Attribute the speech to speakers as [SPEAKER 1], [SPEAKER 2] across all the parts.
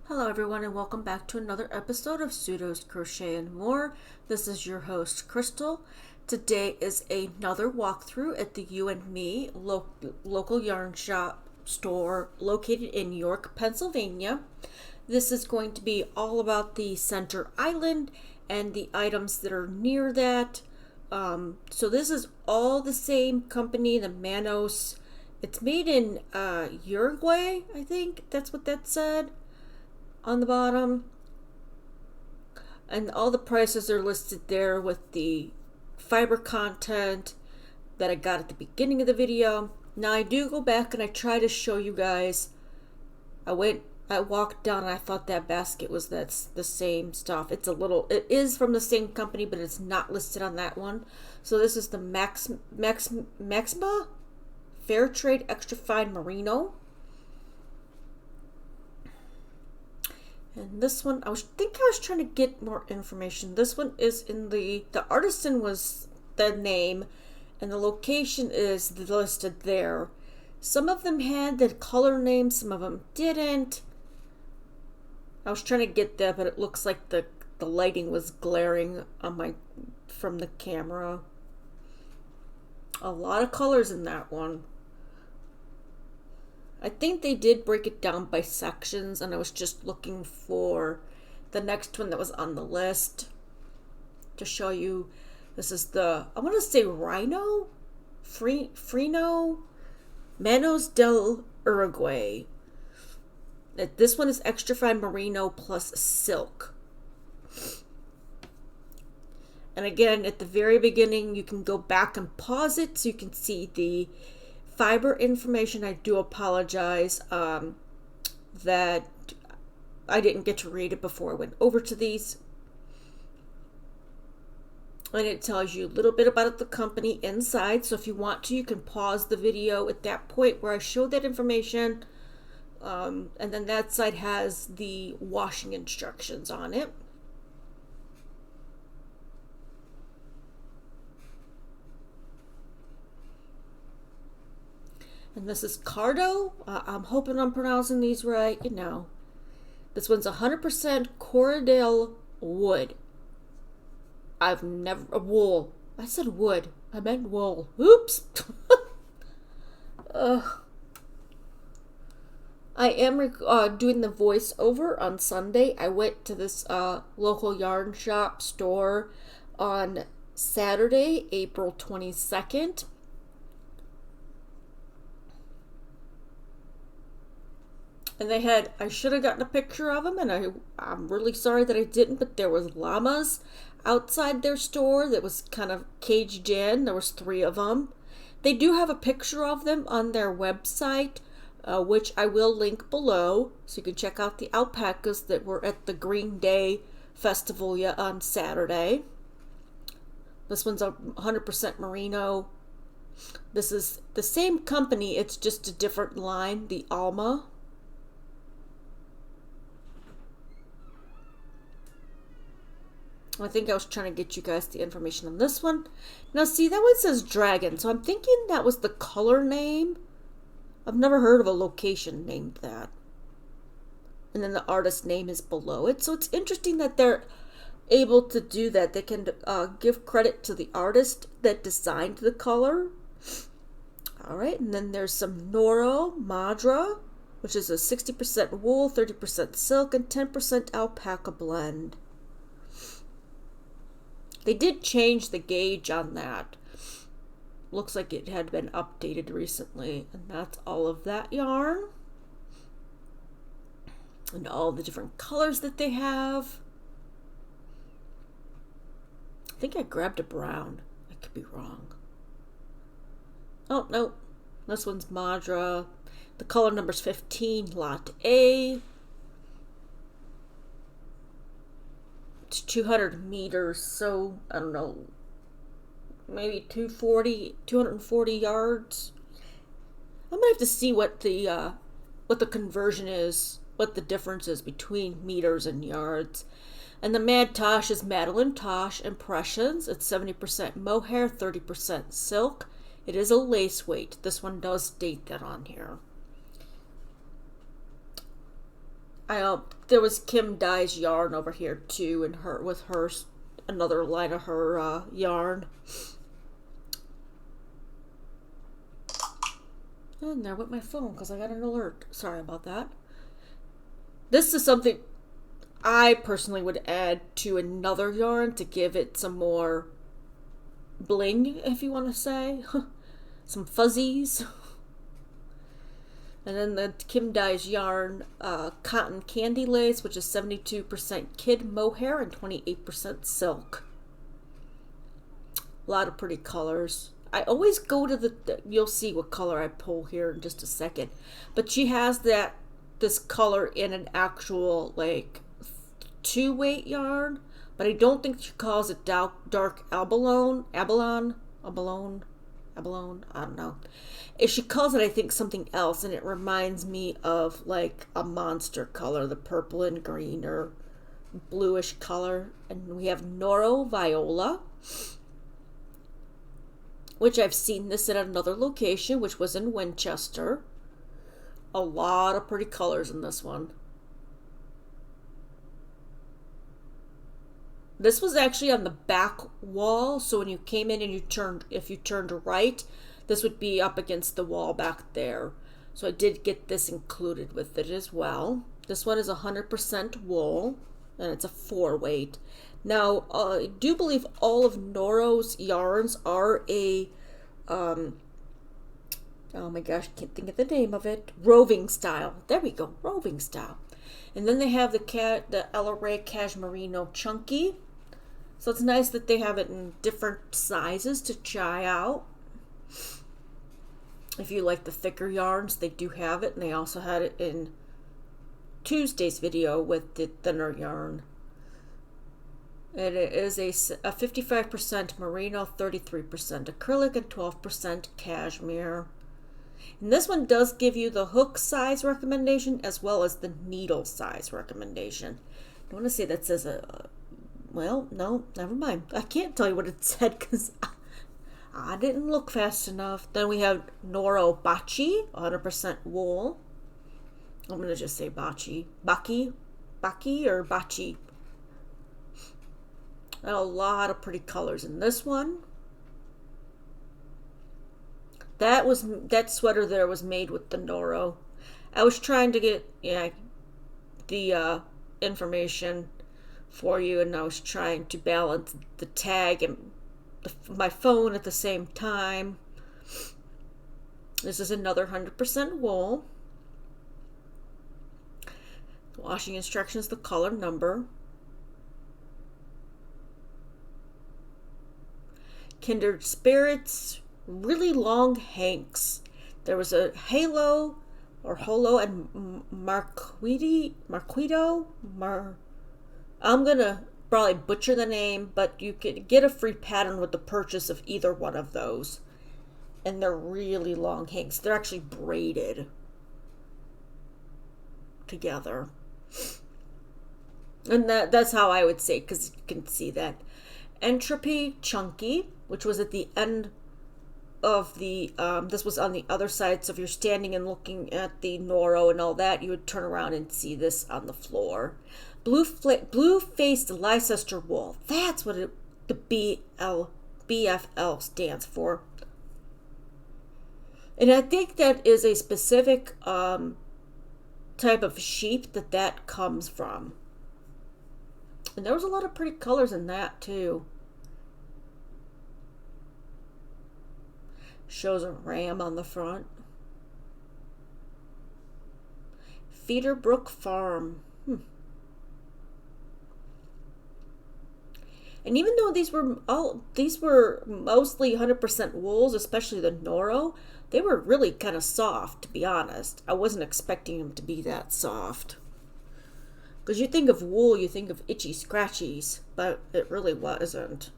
[SPEAKER 1] Hello everyone and welcome back to another episode of Pseudos Crochet and More. This is your host Crystal. Today is another walkthrough at the You and Me local yarn shop store located in York, Pennsylvania. This is going to be all about the center island and the items that are near that. So this is all the same company, the Manos. It's made in Uruguay, I think that's what that said on the bottom, and all the prices are listed there with the fiber content that I got at the beginning of the video. Now I do go back and I try to show you guys. I walked down and I thought that basket was that's the same stuff. It is from the same company, but it's not listed on that one. So this is the Maxima Fair Trade Extra Fine Merino. And this one, I was trying to get more information. This one is in the artisan was the name, and the location is listed there. Some of them had the color name, some of them didn't. I was trying to get that, but it looks like the lighting was glaring on from the camera. A lot of colors in that one. I think they did break it down by sections, and I was just looking for the next one that was on the list to show you. This is I want to say Rhino? Frino? Manos del Uruguay. This one is extra fine merino plus silk. And again, at the very beginning, you can go back and pause it so you can see the fiber information. I do apologize that I didn't get to read it before I went over to these. And it tells you a little bit about the company inside. So if you want to, you can pause the video at that point where I show that information. And then that side has the washing instructions on it. And this is Cardo. I'm hoping I'm pronouncing these right. You know, this one's 100% Corriedale wood. I've never wool. I said wood. I meant wool. Oops. I am doing the voiceover on Sunday. I went to this local yarn shop store on Saturday, April 22nd. And I should have gotten a picture of them, and I'm really sorry that I didn't, but there was llamas outside their store that was kind of caged in. There was 3 of them. They do have a picture of them on their website, which I will link below, so you can check out the alpacas that were at the Green Day Festival on Saturday. This one's 100% merino. This is the same company, it's just a different line, the Alma. I think I was trying to get you guys the information on this one. Now see, that one says dragon, so I'm thinking that was the color name. I've never heard of a location named that. And then the artist name is below it. So it's interesting that they're able to do that. They can give credit to the artist that designed the color. Alright, and then there's some Noro Madra, which is a 60% wool, 30% silk, and 10% alpaca blend. They did change the gauge on that. Looks like it had been updated recently. And that's all of that yarn. And all the different colors that they have. I think I grabbed a brown. I could be wrong. Oh, no. This one's Madra. The color number's 15, lot A. It's 200 meters, so I don't know, maybe 240 yards. I'm gonna have to see what the conversion is, what the difference is between meters and yards. And the Mad Tosh is Madeline Tosh Impressions. It's 70% mohair, 30% silk. It is a lace weight. This one does state that on here. There was Kim Dye's yarn over here too, and her with her another line of her yarn. And there went my phone because I got an alert. Sorry about that. This is something I personally would add to another yarn to give it some more bling, if you want to say. Some fuzzies. And then the Kim Dye's yarn cotton candy lace, which is 72% kid mohair and 28% silk. A lot of pretty colors. I always go to you'll see what color I pull here in just a second. But she has this color in an actual, like, 2-weight yarn. But I don't think she calls it dark abalone. Abalone, I don't know. If she calls it, I think, something else, and it reminds me of, like, a monster color, the purple and green or bluish color. And we have Noro Viola, which I've seen this at another location, which was in Winchester. A lot of pretty colors in this one. This was actually on the back wall, so when you came in and if you turned right, this would be up against the wall back there. So I did get this included with it as well. This one is 100% wool, and it's a 4-weight. Now, I do believe all of Noro's yarns are a, oh my gosh, can't think of the name of it, roving style. There we go, roving style. And then they have the Ella Ray Cashmerino Chunky. So it's nice that they have it in different sizes to try out. If you like the thicker yarns, they do have it. And they also had it in Tuesday's video with the thinner yarn. And it is a 55% merino, 33% acrylic, and 12% cashmere. And this one does give you the hook size recommendation as well as the needle size recommendation. I want to say that says well, no, never mind. I can't tell you what it said because I didn't look fast enough. Then we have Noro Bachi, 100% wool. I'm going to just say Bachi. Baki or Bachi. And a lot of pretty colors in this one. That sweater there was made with the Noro. I was trying to get the information for you, and I was trying to balance the tag and my phone at the same time. This is another 100% wool. Washing instructions, the color number. Kindred Spirits, really long hanks. There was a halo or holo and Marquito. I'm gonna probably butcher the name, but you could get a free pattern with the purchase of either one of those. And they're really long hanks. They're actually braided together. And that's how I would say, because you can see that. Entropy Chunky, which was at the end of the, this was on the other side, so if you're standing and looking at the Noro and all that, you would turn around and see this on the floor. Blue-faced Leicester wool. That's what the BFL stands for. And I think that is a specific type of sheep that comes from. And there was a lot of pretty colors in that too. Shows a ram on the front. Feederbrook Farm. And even though these were mostly 100% wools, especially the Noro, they were really kind of soft, to be honest. I wasn't expecting them to be that soft. Because you think of wool, you think of itchy scratchies, but it really wasn't.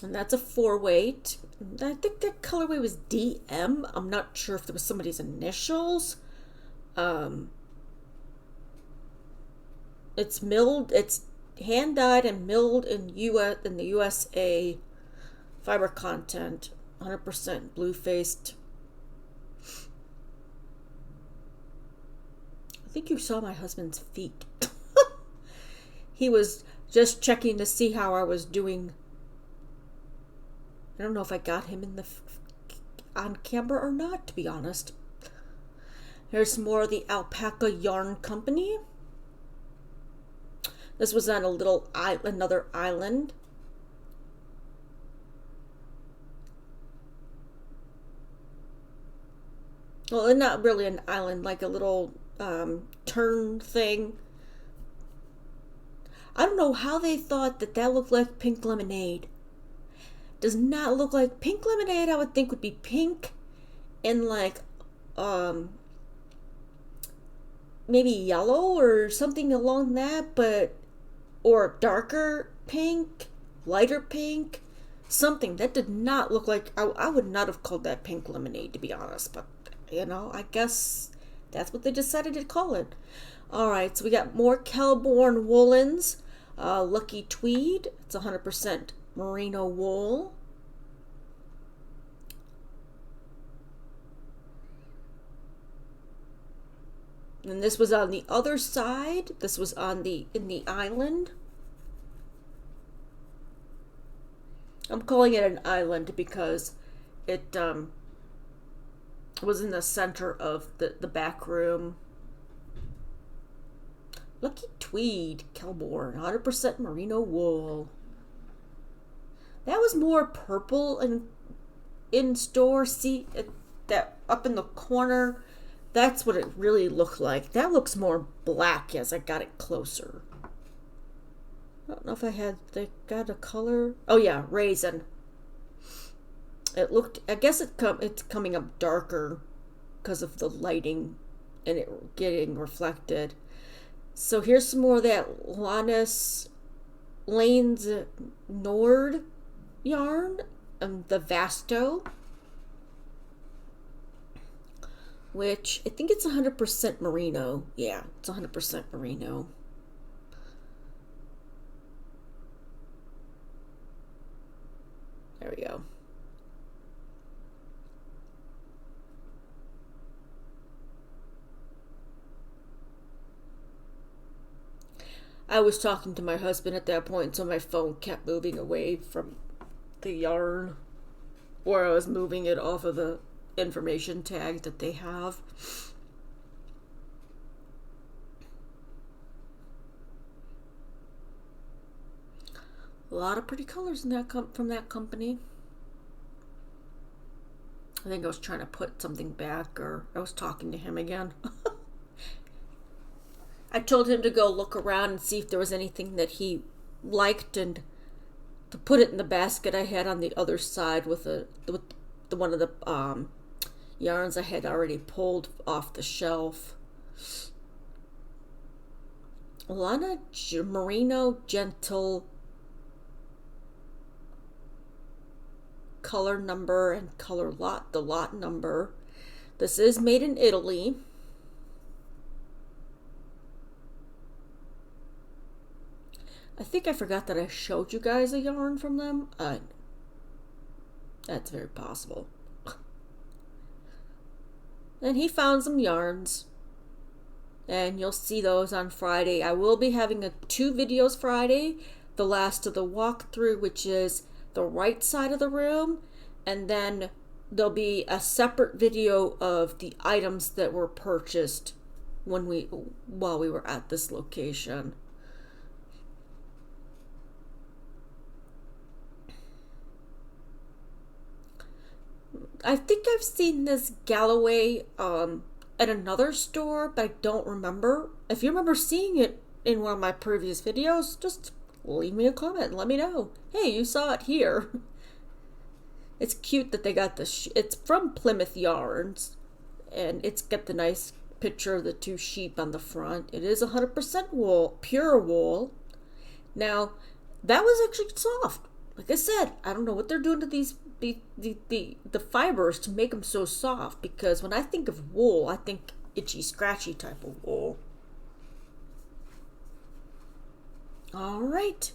[SPEAKER 1] And that's a 4-weight. I think that colorway was DM. I'm not sure if there was somebody's initials. It's milled. It's hand dyed and milled in the USA. Fiber content, 100% blue faced think you saw my husband's feet. He was just checking to see how I was doing. I don't know if I got him on camera or not, to be honest. Here's more of the Alpaca Yarn Company. This was on another island. Well, not really an island, like a little turn thing. I don't know how they thought that looked like pink lemonade. Does not look like pink lemonade. I would think would be pink and like maybe yellow or something along that, or darker pink, lighter pink, something that did not look like. I would not have called that pink lemonade, to be honest, but I guess that's what they decided to call it. All right, so we got more Kelborn woolens. Lucky Tweed. It's 100% merino wool. And this was on the other side. This was in the island. I'm calling it an island because it was in the center of the back room. Lucky Tweed, Kelborn, 100% merino wool. That was more purple and in store. See that up in the corner? That's what it really looked like. That looks more black as I got it closer. I don't know if they got a color. Oh yeah, raisin. It looked, I guess it's coming up darker because of the lighting and it getting reflected. So here's some more of that Lannis Lanes Nord yarn, the Vasto, which I think it's 100% merino. Yeah, it's 100% merino. There we go. I was talking to my husband at that point, so my phone kept moving away from the yarn, or I was moving it off of the information tag that they have. A lot of pretty colors in from that company. I think I was trying to put something back, or I was talking to him again. I told him to go look around and see if there was anything that he liked and to put it in the basket I had on the other side with one of the yarns I had already pulled off the shelf. Lana Merino Gentle color number and the lot number. This is made in Italy. I think I forgot that I showed you guys a yarn from them. That's very possible. And he found some yarns. And you'll see those on Friday. I will be having 2 videos Friday. The last of the walkthrough, which is the right side of the room. And then there'll be a separate video of the items that were purchased while we were at this location. I think I've seen this Galloway at another store, but I don't remember. If you remember seeing it in one of my previous videos, just leave me a comment and let me know. Hey, you saw it here. It's cute that they got it's from Plymouth Yarns, and it's got the nice picture of the 2 sheep on the front. It is 100% wool, pure wool. Now, that was actually soft. Like I said, I don't know what they're doing to the fibers to make them so soft, because when I think of wool, I think itchy, scratchy type of wool. All right.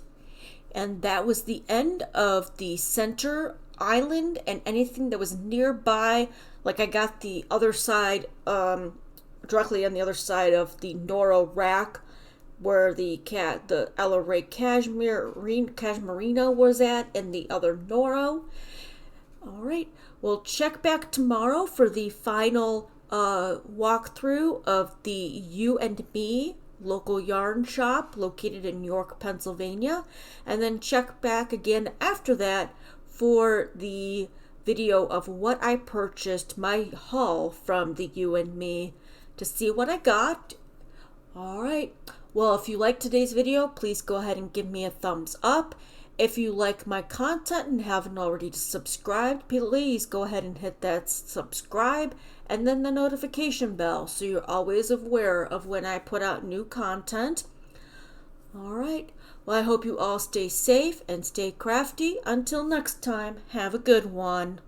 [SPEAKER 1] And that was the end of the center island and anything that was nearby. Like I got the other side directly on the other side of the Nora rack where the Ella Ray Cashmerino was at, and the other Noro. All right, we'll check back tomorrow for the final walkthrough of the You and Me local yarn shop located in York, Pennsylvania, and then check back again after that for the video of what I purchased, my haul from the You and Me, to see what I got. All right. Well, if you liked today's video, please go ahead and give me a thumbs up. If you like my content and haven't already subscribed, please go ahead and hit that subscribe and then the notification bell so you're always aware of when I put out new content. All right. Well, I hope you all stay safe and stay crafty. Until next time, have a good one.